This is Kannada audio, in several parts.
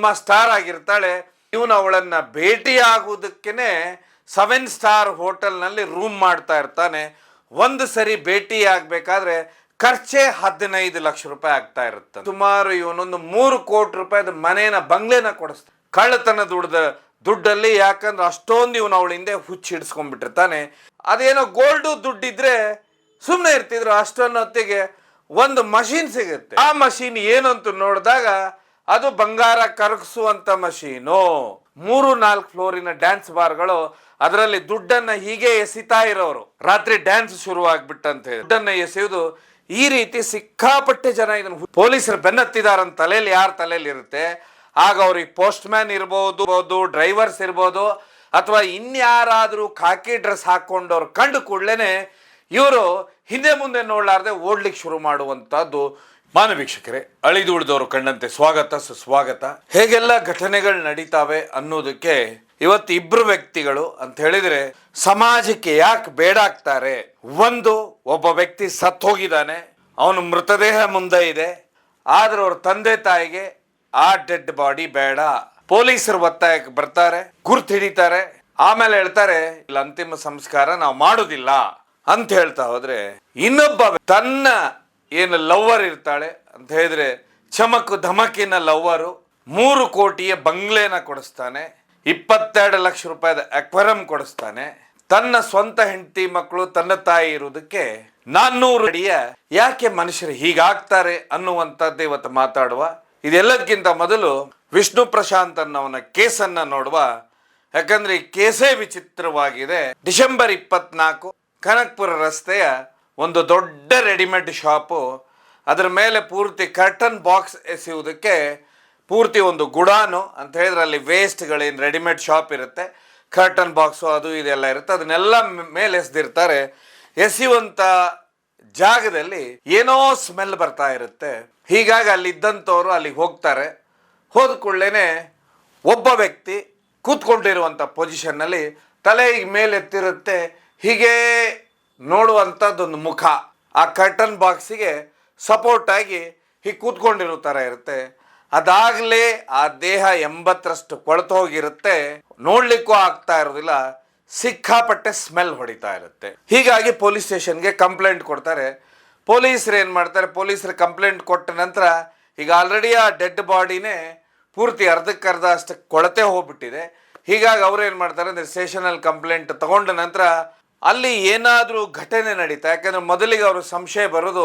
Cinema star ಆಗಿರ್ತಾಳೆ. ಇವನು ಅವಳನ್ನ ಭೇಟಿಯಾಗುವುದಕ್ಕೇನೆ 7 ಸ್ಟಾರ್ ಹೋಟೆಲ್ನಲ್ಲಿ ರೂಮ್ ಮಾಡ್ತಾ ಇರ್ತಾನೆ. ಒಂದು ಸರಿ ಭೇಟಿ ಆಗ್ಬೇಕಾದ್ರೆ ಖರ್ಚೆ 15 ಲಕ್ಷ ರೂಪಾಯಿ ಆಗ್ತಾ ಇರುತ್ತೆ. ಸುಮಾರು ಇವನೊಂದು 3 ಕೋಟಿ ರೂಪಾಯಿದ ಮನೇನ ಬಂಗ್ಲೆನ ಕೊಡಿಸ್ತಾನೆ ಕಳ್ಳತನ ದುಡ್ಡಲ್ಲಿ. ಯಾಕಂದ್ರೆ ಅಷ್ಟೊಂದು ಇವನು ಅವಳ ಹಿಂದೆ ಹುಚ್ಚಿಡ್ಸ್ಕೊಂಡ್ಬಿಟ್ಟಿರ್ತಾನೆ. ಅದೇನೋ ಗೋಲ್ಡು ದುಡ್ಡಿದ್ರೆ ಸುಮ್ಮನೆ ಇರ್ತಿದ್ರು. ಅಷ್ಟೊನ್ನೊತ್ತಿಗೆ ಒಂದು ಮಷೀನ್ ಸಿಗುತ್ತೆ. ಆ ಮಷೀನ್ ಏನಂತ ನೋಡಿದಾಗ ಅದು ಬಂಗಾರ ಕರಗಿಸುವಂತ ಮಷೀನು. 3-4 ಫ್ಲೋರಿನ ಡ್ಯಾನ್ಸ್ ಬಾರ್ಗಳು, ಅದರಲ್ಲಿ ದುಡ್ಡನ್ನ ಹೀಗೆ ಎಸಿತಾ ಇರೋರು. ರಾತ್ರಿ ಡ್ಯಾನ್ಸ್ ಶುರು ಆಗ್ಬಿಟ್ಟಂತ ಹೇಳಿ ದುಡ್ಡನ್ನ ಎಸೆಯುವುದು. ಈ ರೀತಿ ಸಿಕ್ಕಾಪಟ್ಟೆ ಜನ ಇದನ್ನು ಪೊಲೀಸರು ಬೆನ್ನತ್ತಿದಾರಂತ ತಲೆಯಲ್ಲಿ ಯಾರ ತಲೆಯಲ್ಲಿ ಇರುತ್ತೆ. ಆಗ ಅವ್ರಿಗೆ ಪೋಸ್ಟ್ ಮ್ಯಾನ್ ಇರ್ಬೋದು, ಡ್ರೈವರ್ಸ್ ಇರ್ಬೋದು, ಅಥವಾ ಇನ್ಯಾರಾದ್ರೂ ಖಾಕಿ ಡ್ರೆಸ್ ಹಾಕೊಂಡವ್ರು ಕಂಡು ಕೂಡ್ಲೇನೆ ಇವರು ಹಿಂದೆ ಮುಂದೆ ನೋಡ್ಲಾರ್ದೆ ಓಡ್ಲಿಕ್ಕೆ ಶುರು ಮಾಡುವಂತದ್ದು. ಮಾನವೀಕ್ಷಕರೇ, ಅಳಿದು ಉಳಿದವರು ಕಂಡಂತೆ ಸ್ವಾಗತ ಸುಸ್ವಾಗತ. ಹೇಗೆಲ್ಲ ಘಟನೆಗಳು ನಡೀತಾವೆ ಅನ್ನೋದಕ್ಕೆ ಇವತ್ತು ಇಬ್ರು ವ್ಯಕ್ತಿಗಳು ಅಂತ ಹೇಳಿದ್ರೆ ಸಮಾಜಕ್ಕೆ ಯಾಕೆ ಬೇಡಾಗ್ತಾರೆ. ಒಬ್ಬ ವ್ಯಕ್ತಿ ಸತ್ತು ಹೋಗಿದ್ದಾನೆ, ಅವನು ಮೃತದೇಹ ಮುಂದೆ ಇದೆ. ಆದ್ರೆ ಅವ್ರ ತಂದೆ ತಾಯಿಗೆ ಆ ಡೆಡ್ ಬಾಡಿ ಬೇಡ. ಪೊಲೀಸರು ಒತ್ತಾಯಕ್ಕೆ ಬರ್ತಾರೆ, ಗುರ್ತು ಹಿಡಿತಾರೆ, ಆಮೇಲೆ ಹೇಳ್ತಾರೆ ಇಲ್ಲ ಅಂತಿಮ ಸಂಸ್ಕಾರ ನಾವು ಮಾಡೋದಿಲ್ಲ ಅಂತ ಹೇಳ್ತಾ ಹೋದ್ರೆ, ಇನ್ನೊಬ್ಬ ತನ್ನ ಏನು ಲವ್ವರ್ ಇರ್ತಾಳೆ ಅಂತ ಹೇಳಿದ್ರೆ ಚಮಕು ಧಮಕಿನ ಲವ್ವರು 3 ಕೋಟಿಯ ಬಂಗ್ಲೆನ ಕೊಡಿಸ್ತಾನೆ, 22 ಲಕ್ಷ ರೂಪಾಯಿದ ಅಕ್ವೇರಿಯಂ ಕೊಡಿಸ್ತಾನೆ. ತನ್ನ ಸ್ವಂತ ಹೆಂಡತಿ ಮಕ್ಕಳು ತನ್ನ ತಾಯಿ ಇರುವುದಕ್ಕೆ 400 ಅಡಿಯ ಯಾಕೆ ಮನುಷ್ಯರು ಹೀಗಾಗ್ತಾರೆ ಅನ್ನುವಂಥದ್ದು ಇವತ್ತು ಮಾತಾಡುವ. ಇದೆಲ್ಲದಕ್ಕಿಂತ ಮೊದಲು ವಿಷ್ಣು ಪ್ರಶಾಂತ್ ಅನ್ನೋವನ ಕೇಸನ್ನ ನೋಡುವ. ಯಾಕಂದ್ರೆ ಈ ಕೇಸೇ ವಿಚಿತ್ರವಾಗಿದೆ. ಡಿಸೆಂಬರ್ 24 ಕನಕ್ಪುರ ರಸ್ತೆಯ ಒಂದು ದೊಡ್ಡ ರೆಡಿಮೇಡ್ ಶಾಪು, ಅದರ ಮೇಲೆ ಪೂರ್ತಿ ಕರ್ಟನ್ ಬಾಕ್ಸ್ ಎಸೆಯುವುದಕ್ಕೆ ಪೂರ್ತಿ ಒಂದು ಗುಡಾನು ಅಂತ ಹೇಳಿದ್ರೆ ಅಲ್ಲಿ ವೇಸ್ಟ್ಗಳೇನು ರೆಡಿಮೇಡ್ ಶಾಪ್ ಇರುತ್ತೆ, ಕರ್ಟನ್ ಬಾಕ್ಸು ಅದು ಇದೆಲ್ಲ ಇರುತ್ತೆ, ಅದನ್ನೆಲ್ಲ ಮೇಲೆ ಎಸೆದಿರ್ತಾರೆ. ಎಸೆಯುವಂಥ ಜಾಗದಲ್ಲಿ ಏನೋ ಸ್ಮೆಲ್ ಬರ್ತಾ ಇರುತ್ತೆ. ಹೀಗಾಗಿ ಅಲ್ಲಿದ್ದಂಥವ್ರು ಅಲ್ಲಿಗೆ ಹೋಗ್ತಾರೆ. ಹೋದ ಕೂಡಲೇ ಒಬ್ಬ ವ್ಯಕ್ತಿ ಕೂತ್ಕೊಂಡಿರುವಂಥ ಪೊಸಿಷನ್ನಲ್ಲಿ ತಲೆ ಈಗ ಮೇಲೆತ್ತಿರುತ್ತೆ. ಹೀಗೆ ನೋಡುವಂಥದ್ದೊಂದು ಮುಖ ಆ ಕರ್ಟನ್ ಬಾಕ್ಸಿಗೆ ಸಪೋರ್ಟ್ ಆಗಿ ಹೀಗೆ ಕೂತ್ಕೊಂಡಿರೋ ಥರ ಇರುತ್ತೆ. ಅದಾಗಲೇ ಆ ದೇಹ 80ರಷ್ಟು ಕೊಳೆತು ಹೋಗಿರುತ್ತೆ, ನೋಡ್ಲಿಕ್ಕೂ ಆಗ್ತಾ ಇರೋದಿಲ್ಲ, ಸಿಕ್ಕಾಪಟ್ಟೆ ಸ್ಮೆಲ್ ಹೊಡಿತಾ ಇರುತ್ತೆ. ಹೀಗಾಗಿ ಪೊಲೀಸ್ ಸ್ಟೇಷನ್ಗೆ ಕಂಪ್ಲೇಂಟ್ ಕೊಡ್ತಾರೆ. ಪೊಲೀಸರು ಏನು ಮಾಡ್ತಾರೆ, ಪೊಲೀಸರು ಕಂಪ್ಲೇಂಟ್ ಕೊಟ್ಟ ನಂತರ ಈಗ ಆಲ್ರೆಡಿ ಆ ಡೆಡ್ ಬಾಡಿನೇ ಪೂರ್ತಿ ಅರ್ಧಕ್ಕರ್ಧ ಅಷ್ಟು ಕೊಳತೆ ಹೋಗ್ಬಿಟ್ಟಿದೆ. ಹೀಗಾಗಿ ಅವ್ರು ಏನು ಮಾಡ್ತಾರೆ ಅಂದರೆ ಸ್ಟೇಷನಲ್ಲಿ ಕಂಪ್ಲೇಂಟ್ ತಗೊಂಡ ನಂತರ ಅಲ್ಲಿ ಏನಾದರೂ ಘಟನೆ ನಡೀತಾ. ಯಾಕಂದ್ರೆ ಮೊದಲಿಗೆ ಅವರು ಸಂಶಯ ಬರೋದು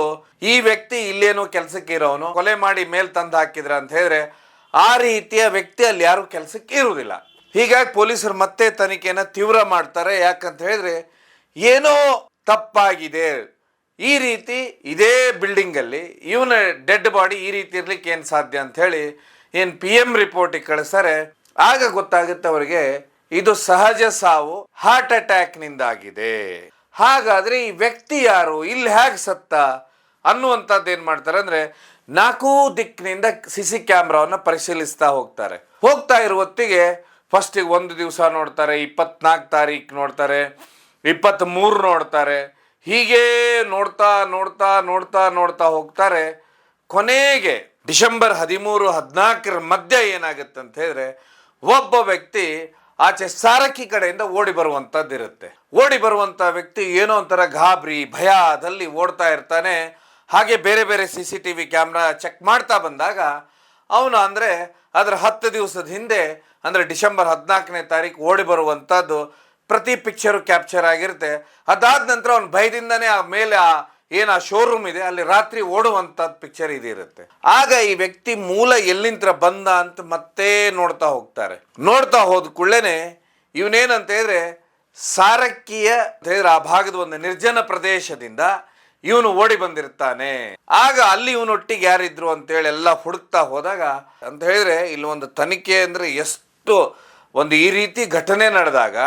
ಈ ವ್ಯಕ್ತಿ ಇಲ್ಲೇನೋ ಕೆಲಸಕ್ಕೆ ಇರೋನು, ಕೊಲೆ ಮಾಡಿ ಮೇಲ್ ತಂದು ಹಾಕಿದ್ರ ಅಂತ ಹೇಳಿದ್ರೆ ಆ ರೀತಿಯ ವ್ಯಕ್ತಿ ಅಲ್ಲಿ ಯಾರು ಕೆಲಸಕ್ಕೆ ಇರುವುದಿಲ್ಲ. ಹೀಗಾಗಿ ಪೊಲೀಸರು ಮತ್ತೆ ತನಿಖೆನ ತೀವ್ರ ಮಾಡ್ತಾರೆ. ಯಾಕಂತ ಹೇಳಿದ್ರೆ ಏನೋ ತಪ್ಪಾಗಿದೆ. ಈ ರೀತಿ ಇದೇ ಬಿಲ್ಡಿಂಗಲ್ಲಿ ಇವನ ಡೆಡ್ ಬಾಡಿ ಈ ರೀತಿ ಇರ್ಲಿಕ್ಕೆ ಏನು ಸಾಧ್ಯ ಅಂತ ಹೇಳಿ ಏನು PM ರಿಪೋರ್ಟಿಗೆ ಕಳಿಸ್ತಾರೆ. ಆಗ ಗೊತ್ತಾಗುತ್ತೆ ಅವರಿಗೆ ಇದು ಸಹಜ ಸಾವು, ಹಾರ್ಟ್ ಅಟ್ಯಾಕ್ ನಿಂದಾಗಿದೆ. ಹಾಗಾದ್ರೆ ಈ ವ್ಯಕ್ತಿ ಯಾರು, ಇಲ್ಲಿ ಹೇಗೆ ಸತ್ತ ಅನ್ನುವಂಥದ್ದು ಏನು ಮಾಡ್ತಾರೆ ಅಂದ್ರೆ 4 ದಿಕ್ಕಿನಿಂದ CC ಕ್ಯಾಮ್ರಾವನ್ನು ಪರಿಶೀಲಿಸ್ತಾ ಹೋಗ್ತಾ ಇರುವ ಹೊತ್ತಿಗೆ ಫಸ್ಟಿಗೆ 1 ದಿವಸ ನೋಡ್ತಾರೆ, 24 ತಾರೀಕು ನೋಡ್ತಾರೆ, 23 ನೋಡ್ತಾರೆ. ಹೀಗೆ ನೋಡ್ತಾ ಹೋಗ್ತಾರೆ. ಕೊನೆಗೆ ಡಿಸೆಂಬರ್ 13-14 ಮಧ್ಯ ಏನಾಗುತ್ತೆ ಅಂತ ಹೇಳಿದ್ರೆ ಒಬ್ಬ ವ್ಯಕ್ತಿ ಆಚೆ ಸಾರಕ್ಕಿ ಕಡೆಯಿಂದ ಓಡಿ ಬರುವಂಥದ್ದಿರುತ್ತೆ. ಓಡಿ ಬರುವಂಥ ವ್ಯಕ್ತಿ ಏನೋ ಒಂಥರ ಗಾಬರಿ ಭಯದಲ್ಲಿ ಓಡ್ತಾ ಇರ್ತಾನೆ. ಹಾಗೆ ಬೇರೆ ಬೇರೆ CCTV ಕ್ಯಾಮ್ರಾ ಚೆಕ್ ಮಾಡ್ತಾ ಬಂದಾಗ ಅವನು ಅಂದರೆ ಅದರ 10 ದಿವಸದ ಹಿಂದೆ ಅಂದರೆ ಡಿಸೆಂಬರ್ 14ನೇ ತಾರೀಕು ಓಡಿ ಬರುವಂಥದ್ದು ಪ್ರತಿ ಪಿಕ್ಚರು ಕ್ಯಾಪ್ಚರ್ ಆಗಿರುತ್ತೆ. ಅದಾದ ನಂತರ ಅವನು ಭಯದಿಂದನೇ ಆ ಮೇಲೆ ಏನು ಆ ಶೋರೂಮ್ ಇದೆ ಅಲ್ಲಿ ರಾತ್ರಿ ಓಡುವಂಥದ್ದು ಪಿಕ್ಚರ್ ಇದಿರುತ್ತೆ. ಆಗ ಈ ವ್ಯಕ್ತಿ ಮೂಲ ಎಲ್ಲಿಂದ ಬಂದ ಅಂತ ಮತ್ತೆ ನೋಡ್ತಾ ಹೋಗ್ತಾರೆ. ನೋಡ್ತಾ ಹೋದ ಕೂಡಲೇ ಇವನೇನಂತ ಹೇಳಿದ್ರೆ ಸಾರಕ್ಕಿಯ ಆ ಭಾಗದ ಒಂದು ನಿರ್ಜನ ಪ್ರದೇಶದಿಂದ ಇವನು ಓಡಿ ಬಂದಿರ್ತಾನೆ. ಆಗ ಅಲ್ಲಿ ಇವನೊಟ್ಟಿಗೆ ಯಾರಿದ್ರು ಅಂತೇಳಿ ಎಲ್ಲ ಹುಡುಕ್ತಾ ಹೋದಾಗ ಅಂತ ಹೇಳಿದ್ರೆ ಇಲ್ಲಿ ಒಂದು ತನಿಖೆ ಅಂದ್ರೆ ಎಷ್ಟು ಒಂದು ಈ ರೀತಿ ಘಟನೆ ನಡೆದಾಗ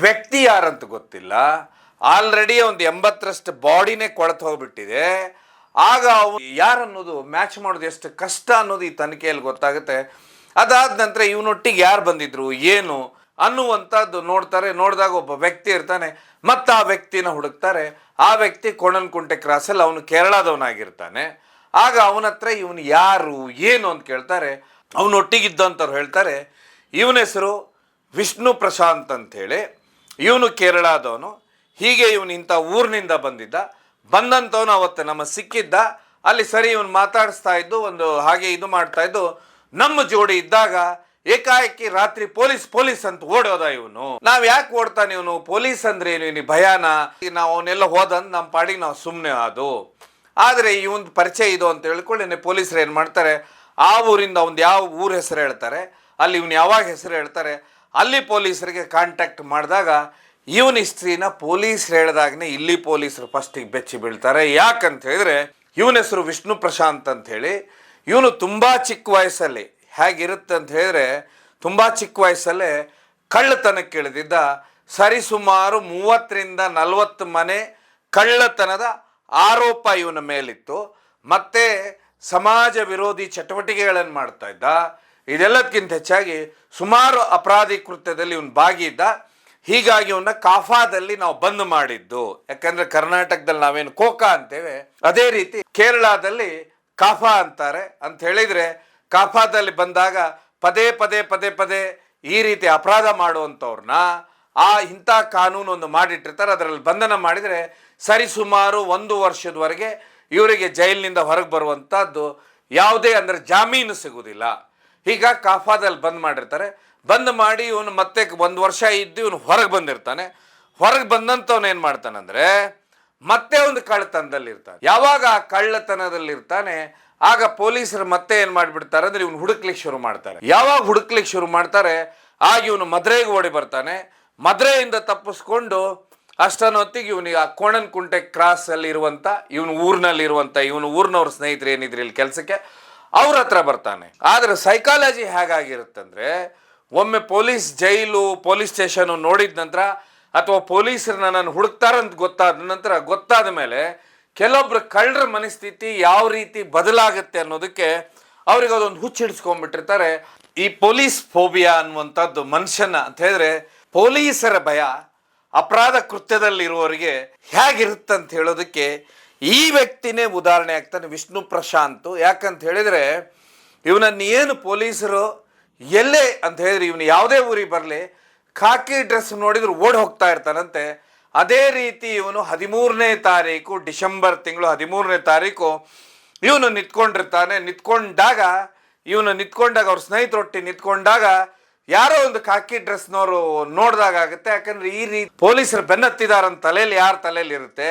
ವ್ಯಕ್ತಿ ಯಾರಂತ ಗೊತ್ತಿಲ್ಲ, ಆಲ್ರೆಡಿ ಒಂದು 80ರಷ್ಟು ಬಾಡಿನೇ ಕೊಳೆತು ಹೋಗ್ಬಿಟ್ಟಿದೆ. ಆಗ ಅವನು ಯಾರನ್ನೋದು ಮ್ಯಾಚ್ ಮಾಡೋದು ಎಷ್ಟು ಕಷ್ಟ ಅನ್ನೋದು ಈ ತನಿಖೆಯಲ್ಲಿ ಗೊತ್ತಾಗುತ್ತೆ. ಅದಾದ ನಂತರ ಇವನೊಟ್ಟಿಗೆ ಯಾರು ಬಂದಿದ್ರು ಏನು ಅನ್ನುವಂಥದ್ದು ನೋಡಿದಾಗ ಒಬ್ಬ ವ್ಯಕ್ತಿ ಇರ್ತಾನೆ. ಮತ್ತು ಆ ವ್ಯಕ್ತಿನ ಹುಡುಕ್ತಾರೆ. ಆ ವ್ಯಕ್ತಿ ಕೋಣನಕುಂಟೆ ಕ್ರಾಸಲ್ಲಿ ಅವನು ಕೇರಳದವನಾಗಿರ್ತಾನೆ. ಆಗ ಅವನ ಹತ್ರ ಇವನು ಯಾರು ಏನು ಅಂತ ಕೇಳ್ತಾರೆ. ಅವನೊಟ್ಟಿಗಿದ್ದಂಥವ್ರು ಹೇಳ್ತಾರೆ ಇವನ ಹೆಸರು ವಿಷ್ಣು ಪ್ರಶಾಂತ್ ಅಂಥೇಳಿ, ಇವನು ಕೇರಳದವನು, ಹೀಗೆ ಇವನು ಇಂಥ ಊರಿನಿಂದ ಬಂದಂಥವನು ಅವತ್ತು ನಮ್ಮ ಸಿಕ್ಕಿದ್ದ. ಅಲ್ಲಿ ಸರಿ ಇವನು ಮಾತಾಡಿಸ್ತಾ ಇದ್ದು, ಒಂದು ಹಾಗೆ ಇದು ಮಾಡ್ತಾ ಇದ್ದು, ನಮ್ಮ ಜೋಡಿ ಇದ್ದಾಗ ಏಕಾಏಕಿ ರಾತ್ರಿ ಪೊಲೀಸ್ ಅಂತ ಓಡೋದ ಇವನು. ನಾವ್ ಯಾಕೆ ಓಡ್ತಾನೆ ಇವನು, ಪೊಲೀಸ್ ಅಂದ್ರೆ ಏನು ಇವನಿಗೆ ಭಯಾನ, ನಾವು ಅವನ್ನೆಲ್ಲ ಹೋದಂದು ನಮ್ಮ ಪಾಡಿಗೆ ನಾವು ಸುಮ್ಮನೆ ಅದು. ಆದರೆ ಇವನ್ ಪರಿಚಯ ಇದು ಅಂತ ಹೇಳ್ಕೊಳ್ಳಿ ಪೊಲೀಸರು ಏನು ಮಾಡ್ತಾರೆ, ಆ ಊರಿಂದ ಒಂದು ಯಾವ ಊರ ಹೆಸರು ಹೇಳ್ತಾರೆ, ಅಲ್ಲಿ ಇವನು ಯಾವಾಗ ಹೆಸರು ಹೇಳ್ತಾರೆ, ಅಲ್ಲಿ ಪೊಲೀಸರಿಗೆ ಕಾಂಟ್ಯಾಕ್ಟ್ ಮಾಡಿದಾಗ ಇವನ ಹಿಸ್ಟ್ರಿನ ಪೊಲೀಸರು ಹೇಳಿದಾಗನೇ ಇಲ್ಲಿ ಪೊಲೀಸರು ಫಸ್ಟಿಗೆ ಬೆಚ್ಚಿ ಬೀಳ್ತಾರೆ. ಯಾಕಂತ ಹೇಳಿದ್ರೆ ಇವನ ಹೆಸರು ವಿಷ್ಣು ಪ್ರಶಾಂತ್ ಅಂತ ಹೇಳಿ, ಇವನು ತುಂಬ ಚಿಕ್ಕ ವಯಸ್ಸಲ್ಲಿ ಹೇಗಿರುತ್ತೆ ಅಂತ ಹೇಳಿದ್ರೆ, ತುಂಬ ಚಿಕ್ಕ ವಯಸ್ಸಲ್ಲೇ ಕಳ್ಳತನಕ್ಕೆ ಇಳಿದಿದ್ದ. ಸರಿಸುಮಾರು 30ರಿಂದ 40 ಮನೆ ಕಳ್ಳತನದ ಆರೋಪ ಇವನ ಮೇಲಿತ್ತು. ಮತ್ತೆ ಸಮಾಜ ವಿರೋಧಿ ಚಟುವಟಿಕೆಗಳನ್ನು ಮಾಡ್ತಾ ಇದ್ದ. ಇದೆಲ್ಲದಕ್ಕಿಂತ ಹೆಚ್ಚಾಗಿ ಸುಮಾರು ಅಪರಾಧಿ ಕೃತ್ಯದಲ್ಲಿ ಇವನು ಭಾಗಿದ್ದ. ಹೀಗಾಗಿ ಇವನ್ನ ಕಾಫಾದಲ್ಲಿ ನಾವು ಬಂದ್ ಮಾಡಿದ್ದು. ಯಾಕಂದ್ರೆ ಕರ್ನಾಟಕದಲ್ಲಿ ನಾವೇನು ಕೋಕಾ ಅಂತೇವೆ, ಅದೇ ರೀತಿ ಕೇರಳದಲ್ಲಿ ಕಾಫಾ ಅಂತಾರೆ. ಅಂತ ಹೇಳಿದ್ರೆ ಕಾಫಾದಲ್ಲಿ ಬಂದಾಗ ಪದೇ ಪದೇ ಈ ರೀತಿ ಅಪರಾಧ ಮಾಡುವಂಥವ್ರನ್ನ ಇಂಥ ಕಾನೂನು ಒಂದು ಮಾಡಿಟ್ಟಿರ್ತಾರೆ. ಅದರಲ್ಲಿ ಬಂಧನ ಮಾಡಿದರೆ ಸರಿಸುಮಾರು 1 ವರ್ಷದವರೆಗೆ ಇವರಿಗೆ ಜೈಲಿನಿಂದ ಹೊರಗೆ ಬರುವಂಥದ್ದು ಯಾವುದೇ ಅಂದರೆ ಜಾಮೀನು ಸಿಗುವುದಿಲ್ಲ. ಈಗ ಕಾಫಾದಲ್ಲಿ ಬಂದ್ ಮಾಡಿರ್ತಾರೆ. ಬಂದ್ ಮಾಡಿ ಇವನು ಮತ್ತೆ 1 ವರ್ಷ ಇದ್ದು ಇವನು ಹೊರಗೆ ಬಂದಿರ್ತಾನೆ. ಹೊರಗೆ ಬಂದಂಥವ್ನು ಏನು ಮಾಡ್ತಾನಂದ್ರೆ ಮತ್ತೆ ಒಂದು ಕಳ್ಳತನದಲ್ಲಿ ಇರ್ತಾನೆ. ಯಾವಾಗ ಆ ಕಳ್ಳತನದಲ್ಲಿ ಇರ್ತಾನೆ ಆಗ ಪೊಲೀಸರು ಮತ್ತೆ ಏನು ಮಾಡಿಬಿಡ್ತಾರೆ ಅಂದ್ರೆ ಇವನು ಹುಡುಕ್ಲಿಕ್ಕೆ ಶುರು ಮಾಡ್ತಾರೆ. ಯಾವಾಗ ಹುಡುಕ್ಲಿಕ್ಕೆ ಶುರು ಮಾಡ್ತಾರೆ ಆಗ ಇವನು ಮದುರೆಗೆ ಓಡಿ ಬರ್ತಾನೆ. ಮದುರೆಯಿಂದ ತಪ್ಪಿಸ್ಕೊಂಡು ಅಷ್ಟೊತ್ತಿಗೆ ಇವನಿಗೆ ಆ ಕೋಣನಕುಂಟೆ ಕ್ರಾಸ್ ಅಲ್ಲಿ ಇರುವಂತ ಇವನು ಊರಿನವ್ರ ಸ್ನೇಹಿತರು ಏನಿದ್ರು ಇಲ್ಲಿ ಕೆಲಸಕ್ಕೆ ಅವ್ರ ಹತ್ರ ಬರ್ತಾನೆ. ಆದ್ರೆ ಸೈಕಾಲಜಿ ಹೇಗಾಗಿರುತ್ತಂದ್ರೆ, ಒಮ್ಮೆ ಪೊಲೀಸ್ ಸ್ಟೇಷನ್ ನೋಡಿದ ನಂತರ ಅಥವಾ ಪೊಲೀಸರು ನನ್ನನ್ನು ಹುಡುಕ್ತಾರಂತ ಗೊತ್ತಾದ ಮೇಲೆ ಕೆಲವೊಬ್ರು ಕಳ್ಳರ ಮನಸ್ಥಿತಿ ಯಾವ ರೀತಿ ಬದಲಾಗುತ್ತೆ ಅನ್ನೋದಕ್ಕೆ ಅವ್ರಿಗೆ ಅದೊಂದು ಹುಚ್ಚಿಡಿಸ್ಕೊಂಡ್ಬಿಟ್ಟಿರ್ತಾರೆ. ಈ ಪೊಲೀಸ್ ಫೋಬಿಯಾ ಅನ್ನುವಂಥದ್ದು ಮನುಷ್ಯನ ಅಂತ ಹೇಳಿದ್ರೆ, ಪೊಲೀಸರ ಭಯ ಅಪರಾಧ ಕೃತ್ಯದಲ್ಲಿರುವವರಿಗೆ ಹೇಗಿರುತ್ತಂತ ಹೇಳೋದಕ್ಕೆ ಈ ವ್ಯಕ್ತಿನೇ ಉದಾಹರಣೆ ಆಗ್ತಾನೆ, ವಿಷ್ಣು ಪ್ರಶಾಂತ್. ಯಾಕಂತ ಹೇಳಿದ್ರೆ ಇವನನ್ನು ಏನು ಪೊಲೀಸರು ಎಲ್ಲೇ ಅಂತ ಹೇಳಿದ್ರೆ ಇವನು ಯಾವುದೇ ಊರಿಗೆ ಬರಲಿ ಖಾಕಿ ಡ್ರೆಸ್ ನೋಡಿದ್ರು ಓಡಿ ಹೋಗ್ತಾ ಇರ್ತಾನಂತೆ. ಅದೇ ರೀತಿ ಇವನು 13ನೇ ತಾರೀಕು ಡಿಸೆಂಬರ್ ತಿಂಗಳು 13ನೇ ತಾರೀಕು ಇವನು ನಿಂತ್ಕೊಂಡಿರ್ತಾನೆ. ನಿಂತ್ಕೊಂಡಾಗ ಅವ್ರ ಸ್ನೇಹಿತರೊಟ್ಟಿಗೆ ನಿಂತ್ಕೊಂಡಾಗ ಯಾರೋ ಒಂದು ಖಾಕಿ ಡ್ರೆಸ್ನವರು ನೋಡಿದಾಗ ಆಗುತ್ತೆ. ಯಾಕಂದ್ರೆ ಈ ರೀತಿ ಪೊಲೀಸರು ಬೆನ್ನತ್ತಿದಾರಂತ ತಲೆಯಲ್ಲಿ ಯಾರ ತಲೆಯಲ್ಲಿ ಇರುತ್ತೆ,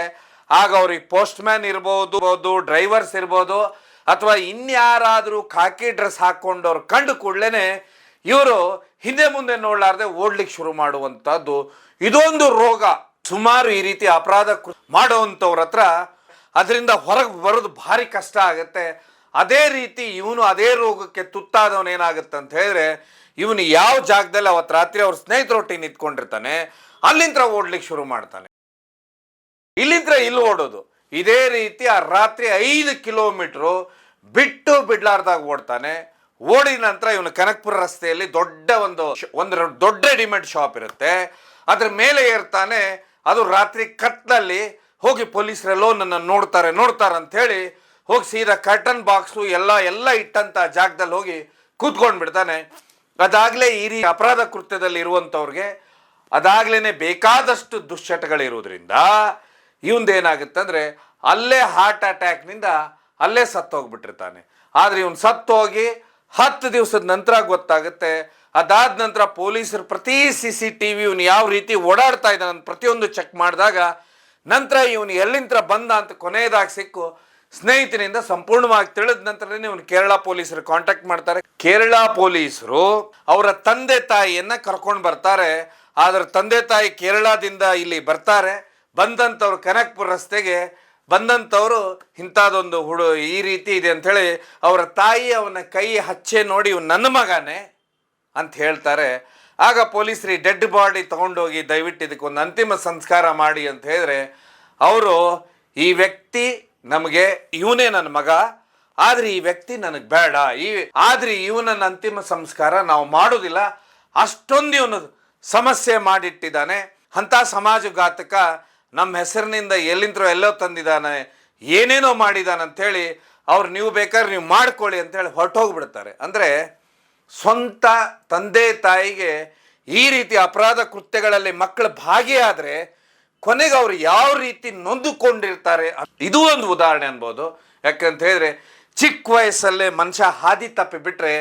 ಆಗ ಅವ್ರಿಗೆ ಪೋಸ್ಟ್ ಮ್ಯಾನ್ ಇರ್ಬೋದು, ಡ್ರೈವರ್ಸ್ ಇರ್ಬೋದು, ಅಥವಾ ಇನ್ಯಾರಾದರೂ ಖಾಕಿ ಡ್ರೆಸ್ ಹಾಕ್ಕೊಂಡವ್ರು ಕಂಡು ಕೂಡಲೇ ಇವರು ಹಿಂದೆ ಮುಂದೆ ನೋಡ್ಲಾರ್ದೆ ಓಡ್ಲಿಕ್ಕೆ ಶುರು ಮಾಡುವಂಥದ್ದು ಇದೊಂದು ರೋಗ. ಸುಮಾರು ಈ ರೀತಿ ಅಪರಾಧ ಮಾಡುವಂಥವ್ರ ಹತ್ರ ಅದರಿಂದ ಹೊರಗೆ ಬರೋದು ಭಾರಿ ಕಷ್ಟ ಆಗುತ್ತೆ. ಅದೇ ರೀತಿ ಇವನು ಅದೇ ರೋಗಕ್ಕೆ ತುತ್ತಾದವನು ಏನಾಗುತ್ತೆ ಅಂತ ಹೇಳಿದ್ರೆ, ಇವನು ಯಾವ ಜಾಗದಲ್ಲಿ ಅವತ್ತು ರಾತ್ರಿ ಅವ್ರ ಸ್ನೇಹಿತರೊಟ್ಟಿಗೆ ನಿಂತ್ಕೊಂಡಿರ್ತಾನೆ ಅಲ್ಲಿಂದ ಓಡ್ಲಿಕ್ಕೆ ಶುರು ಮಾಡ್ತಾನೆ. ಇಲ್ಲಿಂದ ಇಲ್ಲಿ ಓಡೋದು. ಇದೇ ರೀತಿ ಆ ರಾತ್ರಿ 5 ಕಿಲೋಮೀಟರ್ ಬಿಟ್ಟು ಬಿಡ್ಲಾರ್ದಾಗ ಓಡ್ತಾನೆ. ಓಡಿದ ನಂತರ ಇವನು ಕನಕಪುರ ರಸ್ತೆಯಲ್ಲಿ ಒಂದು ದೊಡ್ಡ ರೆಡಿಮೇಡ್ ಶಾಪ್ ಇರುತ್ತೆ, ಅದ್ರ ಮೇಲೆ ಏರ್ತಾನೆ. ಅದು ರಾತ್ರಿ ಕತ್ಲಲ್ಲಿ ಹೋಗಿ ಪೊಲೀಸರೆಲ್ಲೋ ನನ್ನ ನೋಡ್ತಾರೆ ಅಂತ ಹೇಳಿ ಹೋಗಿ ಸೀದಾ ಕರ್ಟನ್ ಬಾಕ್ಸು ಎಲ್ಲ ಇಟ್ಟಂತ ಜಾಗದಲ್ಲಿ ಹೋಗಿ ಕೂತ್ಕೊಂಡು ಬಿಡ್ತಾನೆ. ಅದಾಗಲೇ ಈ ರೀತಿ ಅಪರಾಧ ಕೃತ್ಯದಲ್ಲಿ ಇರುವಂಥವ್ರಿಗೆ ಅದಾಗ್ಲೇ ಬೇಕಾದಷ್ಟು ದುಶ್ಚಟಗಳಿರುವುದರಿಂದ ಇವಂದೇನಾಗುತ್ತಂದ್ರೆ ಅಲ್ಲೇ ಹಾರ್ಟ್ ಅಟ್ಯಾಕ್ನಿಂದ ಅಲ್ಲೇ ಸತ್ತೋಗ್ಬಿಟ್ಟಿರ್ತಾನೆ. ಆದರೆ ಇವನು ಸತ್ತೋಗಿ 10 ದಿವಸದ ನಂತರ ಗೊತ್ತಾಗುತ್ತೆ. ಅದಾದ ನಂತರ ಪೊಲೀಸರು ಪ್ರತಿ CCTV ಇವನು ಯಾವ ರೀತಿ ಓಡಾಡ್ತಾ ಇದ್ದಾನೆ ಪ್ರತಿಯೊಂದು ಚೆಕ್ ಮಾಡಿದಾಗ ನಂತರ ಇವನು ಎಲ್ಲಿಂದ ಬಂದ ಅಂತ ಕೊನೆಯದಾಗಿ ಸಿಕ್ಕು ಸ್ನೇಹಿತನಿಂದ ಸಂಪೂರ್ಣವಾಗಿ ತಿಳಿದ ನಂತರನೇ ಇವನು ಕೇರಳ ಪೊಲೀಸರು ಕಾಂಟ್ಯಾಕ್ಟ್ ಮಾಡ್ತಾರೆ. ಕೇರಳ ಪೊಲೀಸರು ಅವರ ತಂದೆ ತಾಯಿಯನ್ನ ಕರ್ಕೊಂಡು ಬರ್ತಾರೆ. ಆದ್ರೆ ತಂದೆ ತಾಯಿ ಕೇರಳದಿಂದ ಇಲ್ಲಿ ಬರ್ತಾರೆ. ಬಂದಂಥವ್ರು ಕನಕಪುರ ರಸ್ತೆಗೆ ಬಂದಂಥವ್ರು ಇಂಥದ್ದೊಂದು ಈ ರೀತಿ ಇದೆ ಅಂಥೇಳಿ ಅವರ ತಾಯಿ ಅವನ ಕೈ ಹಚ್ಚೆ ನೋಡಿ ಇವ್ ನನ್ನ ಮಗನೇ ಅಂತ ಹೇಳ್ತಾರೆ. ಆಗ ಪೊಲೀಸರು ಡೆಡ್ ಬಾಡಿ ತಗೊಂಡೋಗಿ ದಯವಿಟ್ಟು ಇದಕ್ಕೊಂದು ಅಂತಿಮ ಸಂಸ್ಕಾರ ಮಾಡಿ ಅಂತ ಹೇಳಿದ್ರೆ ಅವರು ಈ ವ್ಯಕ್ತಿ ನಮಗೆ ಇವನೇ ನನ್ನ ಮಗ, ಆದ್ರೆ ಈ ವ್ಯಕ್ತಿ ನನಗೆ ಬೇಡ, ಆದ್ರೆ ಇವನ ಅಂತಿಮ ಸಂಸ್ಕಾರ ನಾವು ಮಾಡೋದಿಲ್ಲ, ಅಷ್ಟೊಂದು ಇವನು ಸಮಸ್ಯೆ ಮಾಡಿಟ್ಟಿದ್ದಾನೆ, ಅಂಥ ಸಮಾಜಘಾತಕ ನಮ್ಮ ಹೆಸರಿನಿಂದ ಎಲ್ಲೋ ತಂದಿದ್ದಾನೆ, ಏನೇನೋ ಮಾಡಿದಾನೆ ಅಂಥೇಳಿ ಅವ್ರು ನೀವು ಬೇಕಾದ್ರೆ ನೀವು ಮಾಡ್ಕೊಳ್ಳಿ ಅಂತೇಳಿ ಹೊರಟೋಗ್ಬಿಡ್ತಾರೆ. ಅಂದರೆ ಸ್ವಂತ ತಂದೆ ತಾಯಿಗೆ ಈ ರೀತಿ ಅಪರಾಧ ಕೃತ್ಯಗಳಲ್ಲಿ ಮಕ್ಕಳು ಭಾಗಿಯಾದರೆ ಕೊನೆಗೆ ಅವರು ಯಾವ ರೀತಿ ನೊಂದುಕೊಂಡಿರ್ತಾರೆ, ಇದು ಒಂದು ಉದಾಹರಣೆ ಅನ್ಬೋದು. ಯಾಕಂತ ಹೇಳಿದ್ರೆ ಚಿಕ್ಕ ವಯಸ್ಸಲ್ಲೇ ಮನುಷ್ಯ ಹಾದಿ ತಪ್ಪಿ ಬಿಟ್ರೆ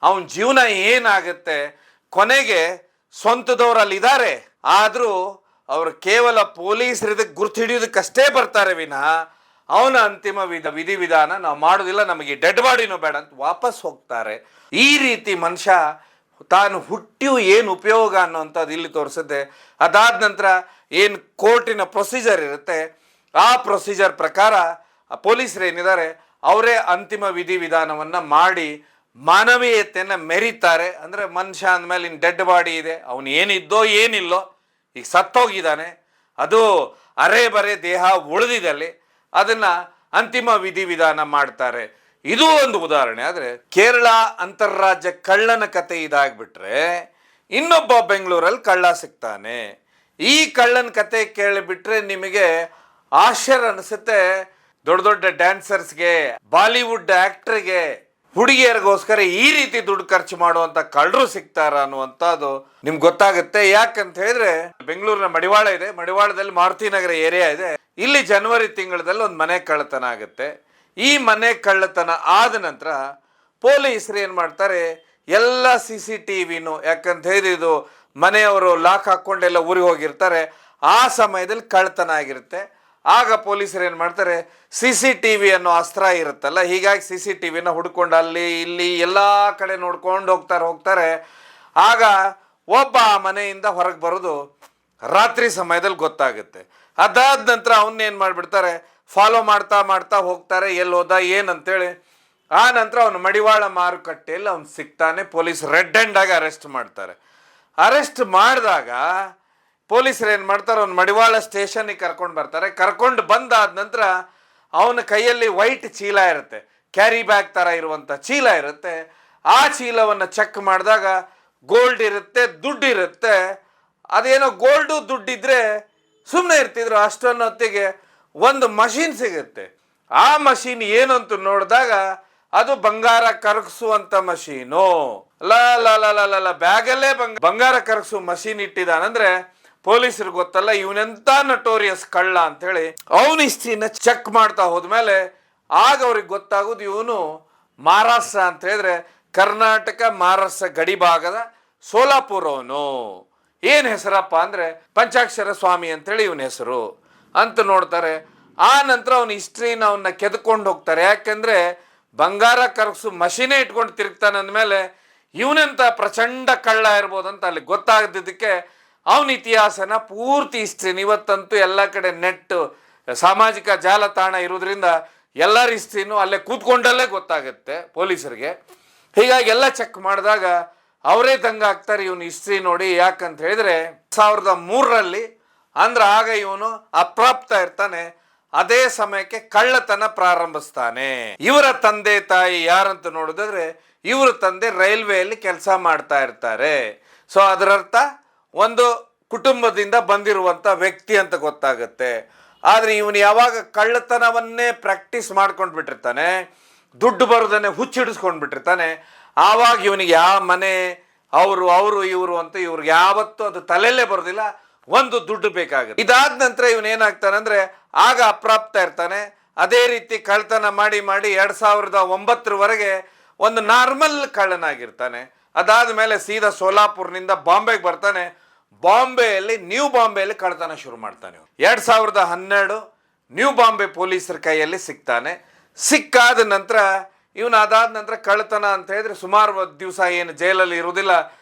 ಅವನ ಜೀವನ ಏನಾಗುತ್ತೆ, ಕೊನೆಗೆ ಸ್ವಂತದವರಲ್ಲಿ ಇದ್ದಾರೆ ಆದರೂ ಅವರು ಕೇವಲ ಪೊಲೀಸರಿದಕ್ಕೆ ಗುರ್ತು ಹಿಡಿಯೋದಕ್ಕಷ್ಟೇ ಬರ್ತಾರೆ ವಿನಃ ಅವನ ಅಂತಿಮ ವಿಧಿವಿಧಾನ ನಾವು ಮಾಡೋದಿಲ್ಲ, ನಮಗೆ ಡೆಡ್ ಬಾಡಿನೂ ಬೇಡ ಅಂತ ವಾಪಸ್ ಹೋಗ್ತಾರೆ. ಈ ರೀತಿ ಮನುಷ್ಯ ತಾನು ಹುಟ್ಟಿಯೂ ಏನು ಉಪಯೋಗ ಅನ್ನೋಂಥದ್ದು ಇಲ್ಲಿ ತೋರಿಸುತ್ತೆ. ಅದಾದ ನಂತರ ಏನು ಕೋರ್ಟಿನ ಪ್ರೊಸೀಜರ್ ಇರುತ್ತೆ ಆ ಪ್ರೊಸೀಜರ್ ಪ್ರಕಾರ ಪೊಲೀಸರು ಏನಿದ್ದಾರೆ ಅವರೇ ಅಂತಿಮ ವಿಧಿವಿಧಾನವನ್ನು ಮಾಡಿ ಮಾನವೀಯತೆಯನ್ನು ಮೆರೀತಾರೆ. ಅಂದರೆ ಮನುಷ್ಯ ಅಂದಮೇಲೆ ಇನ್ನು ಡೆಡ್ ಬಾಡಿ ಇದೆ, ಅವನು ಏನಿದ್ದೋ ಏನಿಲ್ಲೋ ಈಗ ಸತ್ತೋಗಿದ್ದಾನೆ, ಅದು ಅರೆ ಬರೆ ದೇಹ ಉಳಿದಿದಲ್ಲಿ ಅದನ್ನು ಅಂತಿಮ ವಿಧಿವಿಧಾನ ಮಾಡ್ತಾರೆ. ಇದು ಒಂದು ಉದಾಹರಣೆ. ಆದರೆ ಕೇರಳ ಅಂತಾರಾಜ್ಯ ಕಳ್ಳನ ಕತೆ ಇದಾಗ್ಬಿಟ್ರೆ ಇನ್ನೊಬ್ಬ ಬೆಂಗಳೂರಲ್ಲಿ ಕಳ್ಳ ಸಿಗ್ತಾನೆ. ಈ ಕಳ್ಳನ ಕತೆ ಕೇಳಿಬಿಟ್ರೆ ನಿಮಗೆ ಆಶ್ಚರ್ಯ ಅನಿಸುತ್ತೆ. ದೊಡ್ಡ ದೊಡ್ಡ ಡ್ಯಾನ್ಸರ್ಸ್ಗೆ, ಬಾಲಿವುಡ್ ಆ್ಯಕ್ಟ್ರಿಗೆ, ಹುಡುಗಿಯರಿಗೋಸ್ಕರ ಈ ರೀತಿ ದುಡ್ಡು ಖರ್ಚು ಮಾಡುವಂಥ ಕಳ್ಳರು ಸಿಗ್ತಾರ ಅನ್ನುವಂಥದ್ದು ನಿಮ್ಗೆ ಗೊತ್ತಾಗುತ್ತೆ. ಯಾಕಂತ ಹೇಳಿದ್ರೆ ಬೆಂಗಳೂರಿನ ಮಡಿವಾಳ ಇದೆ, ಮಡಿವಾಳದಲ್ಲಿ ಮಾರುತಿ ನಗರ ಏರಿಯಾ ಇದೆ. ಇಲ್ಲಿ ಜನವರಿ ತಿಂಗಳಲ್ಲಿ ಒಂದು ಮನೆ ಕಳ್ಳತನ ಆಗುತ್ತೆ. ಈ ಮನೆ ಕಳ್ಳತನ ಆದ ನಂತರ ಪೊಲೀಸರು ಏನು ಮಾಡ್ತಾರೆ, ಎಲ್ಲ CCTVನೂ, ಯಾಕಂತ ಹೇಳಿದ್ರೆ ಇದು ಮನೆಯವರು ಲಾಕ್ ಹಾಕ್ಕೊಂಡೆಲ್ಲ ಊರಿಗೆ ಹೋಗಿರ್ತಾರೆ, ಆ ಸಮಯದಲ್ಲಿ ಕಳ್ಳತನ ಆಗಿರುತ್ತೆ. ಆಗ ಪೊಲೀಸರು ಏನು ಮಾಡ್ತಾರೆ, CCTV ಅನ್ನೋ ಅಸ್ತ್ರ ಇರುತ್ತಲ್ಲ, ಹೀಗಾಗಿ CCTVನ ಹುಡ್ಕೊಂಡು ಅಲ್ಲಿ ಇಲ್ಲಿ ಎಲ್ಲ ಕಡೆ ನೋಡ್ಕೊಂಡು ಹೋಗ್ತಾರೆ. ಆಗ ಒಬ್ಬ ಆ ಮನೆಯಿಂದ ಹೊರಗೆ ಬರೋದು ರಾತ್ರಿ ಸಮಯದಲ್ಲಿ ಗೊತ್ತಾಗುತ್ತೆ. ಅದಾದ ನಂತರ ಅವನ್ನೇನು ಮಾಡಿಬಿಡ್ತಾರೆ, ಫಾಲೋ ಮಾಡ್ತಾ ಹೋಗ್ತಾರೆ, ಎಲ್ಲಿ ಹೋದ ಏನಂತೇಳಿ. ಆ ನಂತರ ಅವನು ಮಡಿವಾಳ ಮಾರುಕಟ್ಟೆಯಲ್ಲಿ ಅವ್ನು ಸಿಗ್ತಾನೆ. ಪೊಲೀಸ್ ರೆಡ್ ಹ್ಯಾಂಡ್ ಆಗಿ ಅರೆಸ್ಟ್ ಮಾಡ್ತಾರೆ. ಅರೆಸ್ಟ್ ಮಾಡಿದಾಗ ಪೊಲೀಸರು ಏನು ಮಾಡ್ತಾರೆ, ಅವ್ನು ಮಡಿವಾಳ ಸ್ಟೇಷನ್ಗೆ ಕರ್ಕೊಂಡು ಬರ್ತಾರೆ. ಕರ್ಕೊಂಡು ಬಂದಾದ ನಂತರ ಅವನ ಕೈಯಲ್ಲಿ ವೈಟ್ ಚೀಲ ಇರುತ್ತೆ, ಕ್ಯಾರಿ ಬ್ಯಾಗ್ ಥರ ಇರುವಂಥ ಚೀಲ ಇರುತ್ತೆ. ಆ ಚೀಲವನ್ನು ಚೆಕ್ ಮಾಡಿದಾಗ ಗೋಲ್ಡ್ ಇರುತ್ತೆ, ದುಡ್ಡು ಇರುತ್ತೆ. ಅದೇನೋ ಗೋಲ್ಡು ದುಡ್ಡಿದ್ರೆ ಸುಮ್ಮನೆ ಇರ್ತಿದ್ರು, ಅಷ್ಟೊಂದು ಹೊತ್ತಿಗೆ ಒಂದು ಮಷೀನ್ ಸಿಗುತ್ತೆ. ಆ ಮಷೀನ್ ಏನು ಅಂತ ನೋಡಿದಾಗ ಅದು ಬಂಗಾರ ಕರಗಿಸುವಂಥ ಮಷೀನು. ಲ ಬ್ಯಾಗಲ್ಲೇ ಬಂಗಾರ ಕರಗಿಸುವ ಮಷೀನ್ ಇಟ್ಟಿದ್ದಾನಂದ್ರೆ ಪೊಲೀಸರಿಗೆ ಗೊತ್ತಲ್ಲ ಇವನೆಂತ ನಟೋರಿಯಸ್ ಕಳ್ಳ ಅಂತೇಳಿ. ಅವನ ಹಿಸ್ಟ್ರಿನ ಚೆಕ್ ಮಾಡ್ತಾ ಹೋದ್ಮೇಲೆ ಆಗ ಅವ್ರಿಗೆ ಗೊತ್ತಾಗೋದು ಇವನು ಮಹಾರಾಷ್ಟ್ರ ಅಂತ ಹೇಳಿದ್ರೆ ಕರ್ನಾಟಕ ಮಹಾರಾಷ್ಟ್ರ ಗಡಿ ಭಾಗದ ಸೋಲಾಪುರ. ಅವನು ಏನು ಹೆಸರಪ್ಪ ಅಂದರೆ ಪಂಚಾಕ್ಷರ ಸ್ವಾಮಿ ಅಂತೇಳಿ ಇವನ ಹೆಸರು ಅಂತ ನೋಡ್ತಾರೆ. ಆ ನಂತರ ಅವನ ಹಿಸ್ಟ್ರಿನ ಅವನ್ನ ಕೆದ್ಕೊಂಡು ಹೋಗ್ತಾರೆ. ಯಾಕೆಂದರೆ ಬಂಗಾರ ಕರಗಿಸು ಮಷೀನೇ ಇಟ್ಕೊಂಡು ತಿರುಗ್ತಾನೆ ಅಂದಮೇಲೆ ಇವನೆಂತ ಪ್ರಚಂಡ ಕಳ್ಳ ಇರ್ಬೋದಂತ ಅಲ್ಲಿ ಗೊತ್ತಾಗದಿದ್ದಕ್ಕೆ ಅವನ ಇತಿಹಾಸನ ಪೂರ್ತಿ ಹಿಸ್ಟ್ರಿನ ಇವತ್ತಂತೂ ಎಲ್ಲ ಕಡೆ ನೆಟ್ ಸಾಮಾಜಿಕ ಜಾಲತಾಣ ಇರೋದ್ರಿಂದ ಎಲ್ಲರ ಹಿಸ್ಟ್ರಿನೂ ಅಲ್ಲೇ ಕೂತ್ಕೊಂಡಲ್ಲೇ ಗೊತ್ತಾಗುತ್ತೆ ಪೊಲೀಸರಿಗೆ. ಹೀಗಾಗಿ ಎಲ್ಲ ಚೆಕ್ ಮಾಡಿದಾಗ ಅವರೇ ದಂಗಾಗ್ತಾರೆ ಇವನು ಹಿಸ್ಟ್ರಿ ನೋಡಿ. ಯಾಕಂತ ಹೇಳಿದ್ರೆ 2003ರಲ್ಲಿ ಅಂದ್ರೆ ಆಗ ಇವನು ಅಪ್ರಾಪ್ತ ಇರ್ತಾನೆ. ಅದೇ ಸಮಯಕ್ಕೆ ಕಳ್ಳತನ ಪ್ರಾರಂಭಿಸ್ತಾನೆ. ಇವರ ತಂದೆ ತಾಯಿ ಯಾರಂತ ನೋಡಿದ್ರೆ ಇವ್ರ ತಂದೆ ರೈಲ್ವೆಯಲ್ಲಿ ಕೆಲಸ ಮಾಡ್ತಾ ಇರ್ತಾರೆ. ಸೊ ಅದರರ್ಥ ಒಂದು ಕುಟುಂಬದಿಂದ ಬಂದಿರುವಂಥ ವ್ಯಕ್ತಿ ಅಂತ ಗೊತ್ತಾಗುತ್ತೆ. ಆದರೆ ಇವನು ಯಾವಾಗ ಕಳ್ಳತನವನ್ನೇ ಪ್ರಾಕ್ಟೀಸ್ ಮಾಡ್ಕೊಂಡು ಬಿಟ್ಟಿರ್ತಾನೆ, ದುಡ್ಡು ಬರೋದನ್ನೇ ಹುಚ್ಚಿಡಿಸ್ಕೊಂಡು ಬಿಟ್ಟಿರ್ತಾನೆ, ಆವಾಗ ಇವನಿಗೆ ಯಾವ ಮನೆ ಅವರು ಇವರು ಅಂತ ಇವ್ರಿಗೆ ಯಾವತ್ತೂ ಅದು ತಲೆಯಲ್ಲೇ ಬರೋದಿಲ್ಲ. ಒಂದು ದುಡ್ಡು ಬೇಕಾಗುತ್ತೆ. ಇದಾದ ನಂತರ ಇವನೇನಾಗ್ತಾನೆ ಅಂದರೆ ಆಗ ಅಪ್ರಾಪ್ತ ಇರ್ತಾನೆ. ಅದೇ ರೀತಿ ಕಳ್ಳತನ ಮಾಡಿ 2009ರವರೆಗೆ ಒಂದು ನಾರ್ಮಲ್ ಕಳ್ಳನಾಗಿರ್ತಾನೆ. ಅದಾದ ಮೇಲೆ ಸೀದಾ ಸೋಲಾಪುರ್ನಿಂದ ಬಾಂಬೆಗೆ ಬರ್ತಾನೆ. ಬಾಂಬೆಯಲ್ಲಿ ನ್ಯೂ ಬಾಂಬೆಯಲ್ಲಿ ಕಳ್ಳತನ ಶುರು ಮಾಡ್ತಾನೆ. 2012 ನ್ಯೂ ಬಾಂಬೆ ಪೊಲೀಸರ ಕೈಯಲ್ಲಿ ಸಿಗ್ತಾನೆ. ಸಿಕ್ಕಾದ ನಂತರ ಇವನು ಅದಾದ ನಂತರ ಕಳ್ಳತನ ಅಂತ ಹೇಳಿದ್ರೆ ಸುಮಾರು ದಿವಸ ಏನು ಜೈಲಲ್ಲಿ ಇರುವುದಿಲ್ಲ,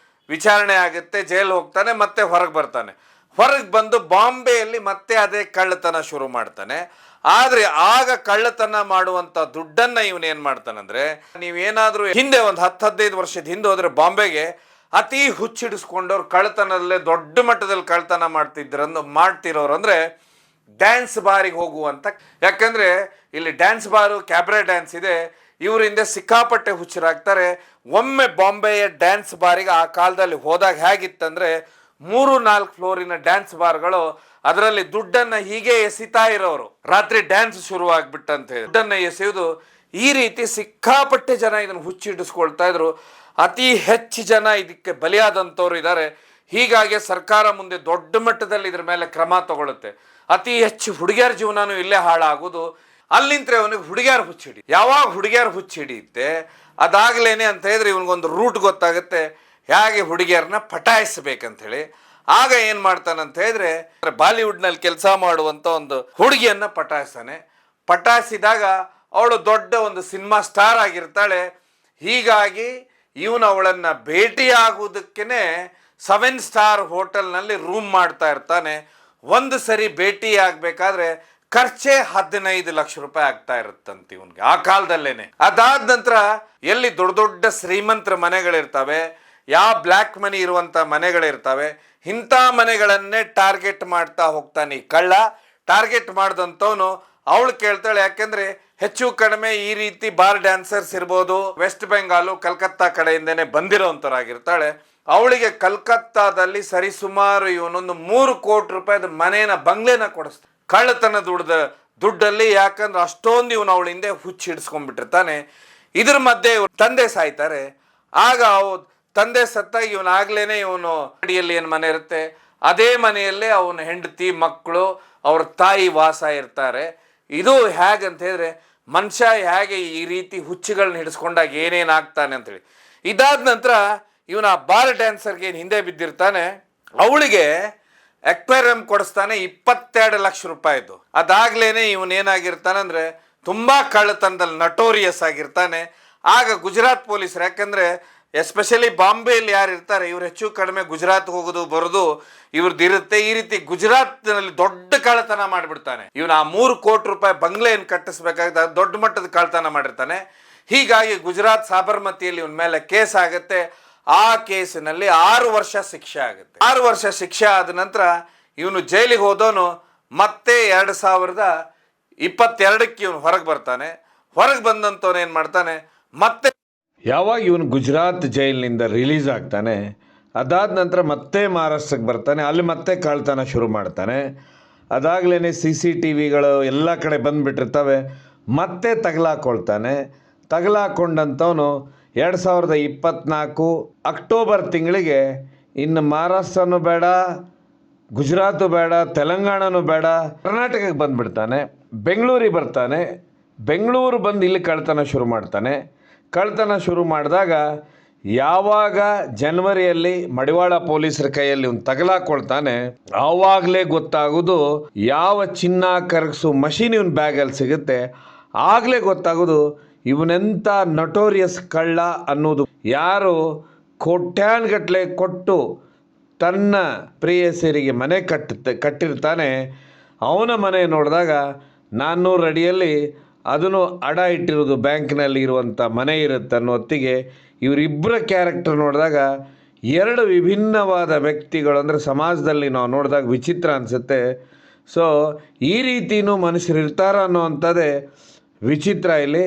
ವಿಚಾರಣೆ ಆಗುತ್ತೆ, ಜೈಲು ಹೋಗ್ತಾನೆ, ಮತ್ತೆ ಹೊರಗೆ ಬರ್ತಾನೆ. ಹೊರಗೆ ಬಂದು ಬಾಂಬೆಯಲ್ಲಿ ಮತ್ತೆ ಅದೇ ಕಳ್ಳತನ ಶುರು ಮಾಡ್ತಾನೆ. ಆದರೆ ಆಗ ಕಳ್ಳತನ ಮಾಡುವಂಥ ದುಡ್ಡನ್ನು ಇವನೇನು ಮಾಡ್ತಾನಂದರೆ, ನೀವೇನಾದರೂ ಹಿಂದೆ ಒಂದು 10-15 ವರ್ಷದ ಹಿಂದೆ ಹೋದರೆ ಬಾಂಬೆಗೆ ಅತಿ ಹುಚ್ಚಿಡಿಸ್ಕೊಂಡವ್ರು ಕಳ್ಳತನದಲ್ಲೇ ದೊಡ್ಡ ಮಟ್ಟದಲ್ಲಿ ಕಳ್ಳತನ ಮಾಡ್ತಿರೋರು ಅಂದರೆ ಡ್ಯಾನ್ಸ್ ಬಾರಿಗೆ ಹೋಗುವಂಥ. ಯಾಕಂದರೆ ಇಲ್ಲಿ ಡ್ಯಾನ್ಸ್ ಬಾರು ಕ್ಯಾಬ್ರೆ ಡ್ಯಾನ್ಸ್ ಇದೆ, ಇವರಿಂದ ಸಿಕ್ಕಾಪಟ್ಟೆ ಹುಚ್ಚರಾಗ್ತಾರೆ. ಒಮ್ಮೆ ಬಾಂಬೆಯ ಡ್ಯಾನ್ಸ್ ಬಾರಿಗೆ ಆ ಕಾಲದಲ್ಲಿ ಹೋದಾಗ ಹೇಗಿತ್ತಂದರೆ 3-4 ಫ್ಲೋರಿನ ಡ್ಯಾನ್ಸ್ ಬಾರ್ಗಳು, ಅದರಲ್ಲಿ ದುಡ್ಡನ್ನು ಹೀಗೆ ಎಸಿತಾ ಇರೋರು. ರಾತ್ರಿ ಡ್ಯಾನ್ಸ್ ಶುರುವಾಗ್ಬಿಟ್ಟಂತ ಹೇಳಿ ದುಡ್ಡನ್ನು ಎಸೆಯುವುದು. ಈ ರೀತಿ ಸಿಕ್ಕಾಪಟ್ಟೆ ಜನ ಇದನ್ನು ಹುಚ್ಚಿಡಿಸ್ಕೊಳ್ತಾ ಇದ್ರು. ಅತಿ ಹೆಚ್ಚು ಜನ ಇದಕ್ಕೆ ಬಲಿಯಾದಂಥವ್ರು ಇದ್ದಾರೆ. ಹೀಗಾಗಿ ಸರ್ಕಾರ ಮುಂದೆ ದೊಡ್ಡ ಮಟ್ಟದಲ್ಲಿ ಇದ್ರ ಮೇಲೆ ಕ್ರಮ ತಗೊಳುತ್ತೆ. ಅತಿ ಹೆಚ್ಚು ಹುಡುಗಿಯರ ಜೀವನನೂ ಇಲ್ಲೇ ಹಾಳಾಗೋದು. ಅಲ್ಲಿಂದ್ರೆ ಅವನಿಗೆ ಹುಡುಗಿಯರು ಹುಚ್ಚಿಡಿ. ಯಾವಾಗ ಹುಡುಗಿಯರು ಹುಚ್ಚಿಡಿಯುತ್ತೆ ಅದಾಗ್ಲೇನೆ ಅಂತ ಹೇಳಿದ್ರೆ ಇವನಿಗೊಂದು ರೂಟ್ ಗೊತ್ತಾಗುತ್ತೆ ಹೇಗೆ ಹುಡುಗಿಯರನ್ನ ಪಟಾಯಿಸ್ಬೇಕಂತೇಳಿ. ಆಗ ಏನು ಮಾಡ್ತಾನಂತ ಹೇಳಿದ್ರೆ ಬಾಲಿವುಡ್ನಲ್ಲಿ ಕೆಲಸ ಮಾಡುವಂಥ ಒಂದು ಹುಡುಗಿಯನ್ನ ಪಟಾಯಿಸ್ತಾನೆ. ಪಟಾಯಿಸಿದಾಗ ಅವಳು ದೊಡ್ಡ ಒಂದು ಸಿನಿಮಾ ಸ್ಟಾರ್ ಆಗಿರ್ತಾಳೆ. ಹೀಗಾಗಿ ಇವನು ಅವಳನ್ನು ಭೇಟಿಯಾಗುವುದಕ್ಕೇ 7 ಸ್ಟಾರ್ ಹೋಟೆಲ್ನಲ್ಲಿ ರೂಮ್ ಮಾಡ್ತಾ ಇರ್ತಾನೆ. ಒಂದು ಸರಿ ಭೇಟಿ ಆಗಬೇಕಾದ್ರೆ ಖರ್ಚೇ 15 ಲಕ್ಷ ರೂಪಾಯಿ ಆಗ್ತಾ ಇರುತ್ತಂತೆ ಇವನ್ಗೆ ಆ ಕಾಲದಲ್ಲೇನೆ. ಅದಾದ ನಂತರ ಎಲ್ಲಿ ದೊಡ್ಡ ದೊಡ್ಡ ಶ್ರೀಮಂತರ ಮನೆಗಳಿರ್ತವೆ, ಯಾವ ಬ್ಲ್ಯಾಕ್ ಮನಿ ಇರುವಂಥ ಮನೆಗಳಿರ್ತವೆ, ಇಂಥ ಮನೆಗಳನ್ನೇ ಟಾರ್ಗೆಟ್ ಮಾಡ್ತಾ ಹೋಗ್ತಾನೆ ಈ ಕಳ್ಳ. ಟಾರ್ಗೆಟ್ ಮಾಡಿದಂಥವನು ಅವಳು ಕೇಳ್ತಾಳೆ, ಯಾಕೆಂದ್ರೆ ಹೆಚ್ಚು ಕಡಿಮೆ ಈ ರೀತಿ ಬಾರ್ ಡ್ಯಾನ್ಸರ್ಸ್ ಇರ್ಬೋದು, ವೆಸ್ಟ್ ಬೆಂಗಾಲು ಕಲ್ಕತ್ತಾ ಕಡೆಯಿಂದನೇ ಬಂದಿರೋಂಥರಾಗಿರ್ತಾಳೆ. ಅವಳಿಗೆ ಕಲ್ಕತ್ತಾದಲ್ಲಿ ಸರಿಸುಮಾರು ಇವನೊಂದು 3 ಕೋಟಿ ರೂಪಾಯಿದ ಮನೇನ ಬಂಗ್ಲೆನ ಕೊಡಿಸ್ತಾನೆ ಕಳ್ಳತನ ದುಡ್ಡಲ್ಲಿ. ಯಾಕಂದ್ರೆ ಅಷ್ಟೊಂದು ಇವನು ಅವಳ ಹಿಂದೆ ಹುಚ್ಚಿಡ್ಸ್ಕೊಂಡ್ಬಿಟ್ಟಿರ್ತಾನೆ. ಇದ್ರ ಮಧ್ಯೆ ತಂದೆ ಸಾಯ್ತಾರೆ. ಆಗ ತಂದೆ ಸತ್ತಾಗ ಇವನಾಗ್ಲೇನೆ ಇವನು ಅಡಿಯಲ್ಲಿ ಏನು ಮನೆ ಇರುತ್ತೆ ಅದೇ ಮನೆಯಲ್ಲೇ ಅವನ ಹೆಂಡತಿ ಮಕ್ಕಳು ಅವ್ರ ತಾಯಿ ವಾಸ ಇರ್ತಾರೆ. ಇದು ಹೇಗಂತ ಹೇಳಿದ್ರೆ ಮನುಷ್ಯ ಹೇಗೆ ಈ ರೀತಿ ಹುಚ್ಚುಗಳನ್ನ ಹಿಡಿಸ್ಕೊಂಡಾಗ ಏನೇನು ಆಗ್ತಾನೆ ಅಂತೇಳಿ. ಇದಾದ ನಂತರ ಇವನ ಬಾರ್ ಡ್ಯಾನ್ಸರ್ಗೆ ಏನು ಹಿಂದೆ ಬಿದ್ದಿರ್ತಾನೆ ಅವಳಿಗೆ ಎಕ್ವೇರಿಯಂ ಕೊಡಿಸ್ತಾನೆ 22 ಲಕ್ಷ ರೂಪಾಯಿದು. ಅದಾಗ್ಲೇನೆ ಇವನೇನಾಗಿರ್ತಾನೆ ಅಂದರೆ ತುಂಬ ಕಳ್ಳತನದಲ್ಲಿ ನಟೋರಿಯಸ್ ಆಗಿರ್ತಾನೆ. ಆಗ ಗುಜರಾತ್ ಪೊಲೀಸರು, ಯಾಕಂದರೆ ಎಸ್ಪೆಷಲಿ ಬಾಂಬೆಯಲ್ಲಿ ಯಾರು ಇರ್ತಾರೆ ಇವ್ರು ಹೆಚ್ಚು ಕಡಿಮೆ ಗುಜರಾತ್ ಹೋಗೋದು ಬರೋದು ಇವ್ರದ್ದು ಇರುತ್ತೆ. ಈ ರೀತಿ ಗುಜರಾತ್ನಲ್ಲಿ ದೊಡ್ಡ ಕಳ್ಳತನ ಮಾಡಿಬಿಡ್ತಾನೆ ಇವನು. ಆ 3 ಕೋಟಿ ರೂಪಾಯಿ ಬಂಗ್ಲೆಯನ್ನು ಕಟ್ಟಿಸ್ಬೇಕಾದ ದೊಡ್ಡ ಮಟ್ಟದ ಕಳ್ಳತನ ಮಾಡಿರ್ತಾನೆ. ಹೀಗಾಗಿ ಗುಜರಾತ್ ಸಾಬರ್ಮತಿಯಲ್ಲಿ ಇವನ ಮೇಲೆ ಕೇಸ್ ಆಗುತ್ತೆ. ಆ ಕೇಸಿನಲ್ಲಿ 6 ವರ್ಷ ಶಿಕ್ಷೆ ಆಗುತ್ತೆ. 6 ವರ್ಷ ಶಿಕ್ಷೆ ಆದ ನಂತರ ಇವನು ಜೈಲಿಗೆ ಹೋದವನು ಮತ್ತೆ 2022ಕ್ಕೆ ಇವನು ಹೊರಗೆ ಬರ್ತಾನೆ. ಹೊರಗೆ ಬಂದಂಥವನು ಏನು ಮಾಡ್ತಾನೆ, ಮತ್ತೆ ಯಾವಾಗ ಇವನು ಗುಜರಾತ್ ಜೈಲಿನಿಂದ ರಿಲೀಸ್ ಆಗ್ತಾನೆ ಅದಾದ ನಂತರ ಮತ್ತೆ ಮಹಾರಾಷ್ಟ್ರಕ್ಕೆ ಬರ್ತಾನೆ. ಅಲ್ಲಿ ಮತ್ತೆ ಕಳ್ತನ ಶುರು ಮಾಡ್ತಾನೆ. ಅದಾಗಲೇ CCTVಗಳು ಎಲ್ಲ ಕಡೆ ಬಂದುಬಿಟ್ಟಿರ್ತವೆ. ಮತ್ತೆ ತಗಲಾಕೊಳ್ತಾನೆ. ತಗಲಾಕೊಂಡಂಥವನು 2024 ಅಕ್ಟೋಬರ್ ತಿಂಗಳಿಗೆ ಇನ್ನು ಮಹಾರಾಷ್ಟ್ರನೂ ಬೇಡ, ಗುಜರಾತು ಬೇಡ, ತೆಲಂಗಾಣನೂ ಬೇಡ, ಕರ್ನಾಟಕಕ್ಕೆ ಬಂದುಬಿಡ್ತಾನೆ. ಬೆಂಗಳೂರಿಗೆ ಬರ್ತಾನೆ. ಬೆಂಗಳೂರು ಬಂದು ಇಲ್ಲಿ ಕಳ್ತನ ಶುರು ಮಾಡ್ತಾನೆ. ಕಳ್ತನ ಶುರು ಮಾಡಿದಾಗ ಯಾವಾಗ ಜನವರಿಯಲ್ಲಿ ಮಡಿವಾಳ ಪೊಲೀಸರ ಕೈಯಲ್ಲಿ ಒಂದು ತಗಲಾಕೊಳ್ತಾನೆ ಆವಾಗಲೇ ಗೊತ್ತಾಗೋದು ಯಾವ ಚಿನ್ನ ಕರಗಿಸೋ ಮಷೀನ್ ಇವನ ಬ್ಯಾಗಲ್ಲಿ ಸಿಗುತ್ತೆ. ಆಗಲೇ ಗೊತ್ತಾಗೋದು ಇವನೆಂಥ ನಟೋರಿಯಸ್ ಕಳ್ಳ ಅನ್ನೋದು. ಯಾರು ಕೋಟ್ಯಾನುಗಟ್ಟಲೆ ಕೊಟ್ಟು ತನ್ನ ಪ್ರೇಯಸಿಯರಿಗೆ ಮನೆ ಕಟ್ಟಿರ್ತಾನೆ ಅವನ ಮನೆ ನೋಡಿದಾಗ 400 ಅಡಿಯಲ್ಲಿ ಅದನ್ನು ಅಡ ಇಟ್ಟಿರೋದು ಬ್ಯಾಂಕ್ನಲ್ಲಿ ಇರುವಂಥ ಮನೆ ಇರುತ್ತೆ ಅನ್ನೋ ಹೊತ್ತಿಗೆ ಇವರಿಬ್ಬರ ಕ್ಯಾರೆಕ್ಟರ್ ನೋಡಿದಾಗ 2 ವಿಭಿನ್ನವಾದ ವ್ಯಕ್ತಿಗಳು. ಅಂದರೆ ಸಮಾಜದಲ್ಲಿ ನಾವು ನೋಡಿದಾಗ ವಿಚಿತ್ರ ಅನಿಸುತ್ತೆ. ಸೊ ಈ ರೀತಿಯೂ ಮನುಷ್ಯರು ಇರ್ತಾರ ಅನ್ನೋ ಅಂಥದ್ದೇ ವಿಚಿತ್ರ. ಇಲ್ಲಿ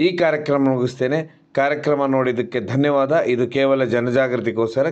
ಈ ಕಾರ್ಯಕ್ರಮ ಮುಗಿಸ್ತೇನೆ. ಕಾರ್ಯಕ್ರಮ ನೋಡಿದ್ದಕ್ಕೆ ಧನ್ಯವಾದ. ಇದು ಕೇವಲ ಜನಜಾಗೃತಿಗೋಸ್ಕರ.